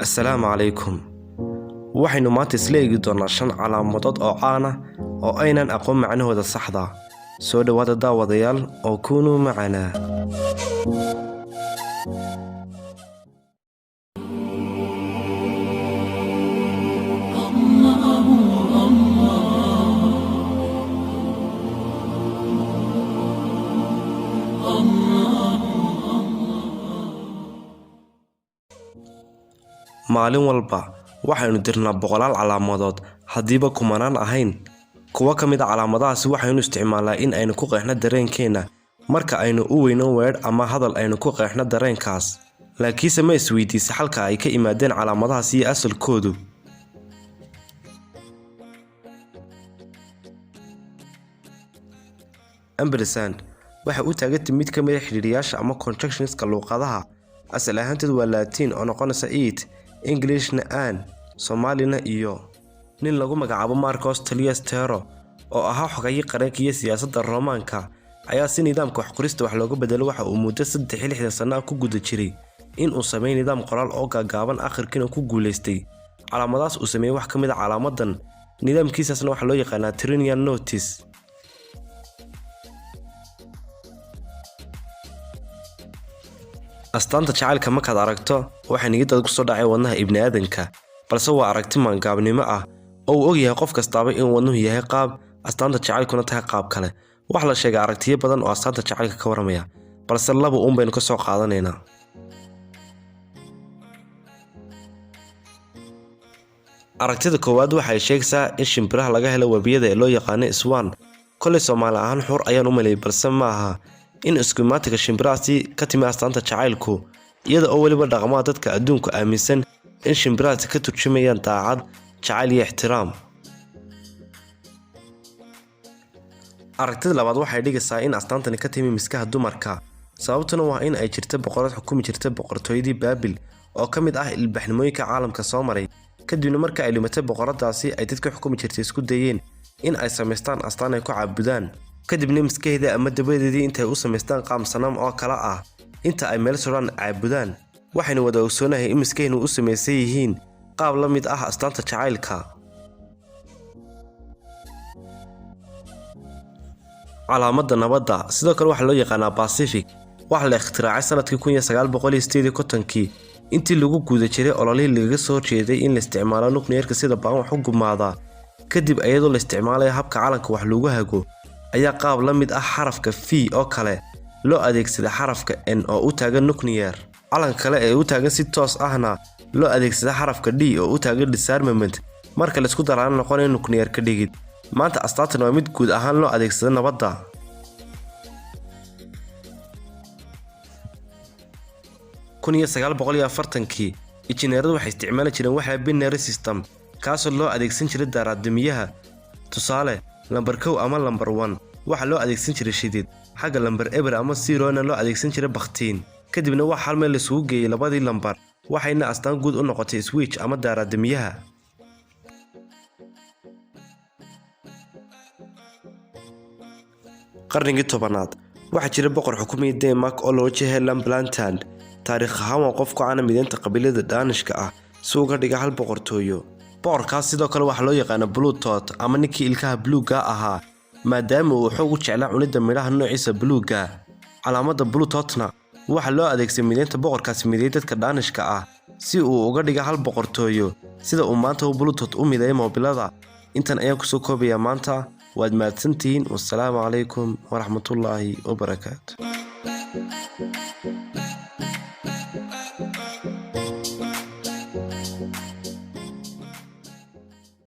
السلام عليكم. waxaynu maanta isla eegi doonaa 5 calaamadood oo caan ah oo aynan aqoon macnahooda saxda ah. Soo dhawaada daawadayaal oo kuunu macana. maalin walba waxaynu dirnaa boqolaal calaamadood hadiiba kumanaan ahayn. kuwa kamid ah calaamadahaasi waxaynu isticmaalaa in aynu ku qeexno dareenkeena marka aynu u weyno weedh ama hadal aynu ku qeexno dareenkaas. laakiinse ma isweydiisay halka ay ka yimaadeen calaamadahaasi iyo asalkoodu. ampersand waxa uu taagan mid kamid ah xiriiriyaasha ama conjunctionska luqadaha. asal ahaanteed waa Latin oo noqonaysa eat, Englishna an, Somalina iyo nin lagu magacaabo Marcos Tullius Tero oo ahaa xogay qaranka iyo siyaasadda Roomaanka ayaa si nidaamka wax qorista wax looga bedelo waxa uu muddo 60 sano ku guda jiray in uu sameeyo nidaam qoraal oo gaagaaban akhirkiina ku guuleystay. calaamadaas uu sameeyay wax kamid ah calaamadan nidaamkiisasna waxa loo yaqaanaa Trinian Notice. astaanta jacaylka markaad aragto waxa niyadda ku soo dhacay wadnaha ibni aadanka, balse waa aragti maangaabnimo ah oo uu og yahay qof kastaaba in wadnuhu yahay qaab, astaanta jacaylkuna tahay qaab kale. wax la sheegay aragtiyo badan oo astaanta jacaylka ka waramaya, balse laba baynu ka soo qaadanaynaa. aragtida koowaad waxay sheegaysaa in shimbiraha laga helo webiyada ee loo yaqaan swan. kolay Soomaali ahaan xur ayaan u maleeyay, balse ma aha in iskumaatiga shimbirahaasi ka timi astaanta jacaylku, iyada oo waliba dhaqamada dadka adduunku aaminsan in shimbirahaasi ka turjumayaan daacad, jacayl iyo ixtiraam. aragtida labaad waxay dhigaysaa in astaantani ka timi miskaha dumarka, sababtuna waa in ay jirto boqorad xukumi jirta boqortooyadii Baabil oo ka mid ah ilbaxnimooyinka caalamka soo maray. kadibna marka ay limatay boqoradaasi ay dadka xukumi jirtay isku dayeen in ay sameystaan astaan ay ku caabudaan. kadibna miskaheeda ama dabadeedii intay u sameystaan qaam sanam oo kala ah inta ay meel suran caabudaan. waxaynu wada ogsoonahay in miskaheenu u sameysay yihiin qaab la mid ah astaanta jacaylka. calaamada nabadda sidoo kale waxa loo yaqaanaa Pacific. waxa la ikhtiraacay sanadkii 1958 intii lagu guuda jiray ololihii laga soo jeeday in la isticmaalo nukleerka sida baan wax u gumaada. kadib iyadoo la isticmaalay habka calanka wax lagu hago ayaa qaab la mid ah xarafka V oo kale loo adeegsaday xarafka N oo u taagan nuclear. calanka kale ee u taagan si toos ahna loo adeegsaday xarafka D oo u taagan disarmament. marka la isku daraan noqonay nuclear ka dhigid. maanta astaantani waa mid guud ahaan loo adeegsado nabadda. 1940kii injineeradu waxay isticmaali jireen waxa binary system kaasoo loo adeegsan jiray daaraadamiyaha. tusaale lambar 1 ama lambar 1 waxa loo adeegsan jiray shidid, xagga lambar eber ama 0 na loo adeegsan jiray bakhtiin. kadibna waxa hal meel la isugu geeyay labadii lambar waxayna astaan guud u noqotay switch ama daaraadamiyaha. qarnigii 10aad waxa jiray boqor xukumayay Denmark oo loo jeehay Lamplaland. taariikh ahaan waa qof ku caan mideynta qabiilada Daanishka ah si uga dhiga hal boqortooyo. boqorkaas sidoo kale waxa loo yaqaan Bluetooth ama ninkii ilkaha bluega ahaa, maadaama uu xoog u jeclaa cunida midhaha noociisa bluega. calaamada Bluetoothna waxa loo adeegsaday mideynta boqorkaasi mideeyay dadka Daanishka ah si uu uga dhiga hal boqortooyo, sida uu maanta Bluetooth u mideeyay mobilada. intan ayaan kusoo koobaya maanta. waad mahadsantihiin. wassalaamu calaykum waraxmatullaahi wabarakaatu.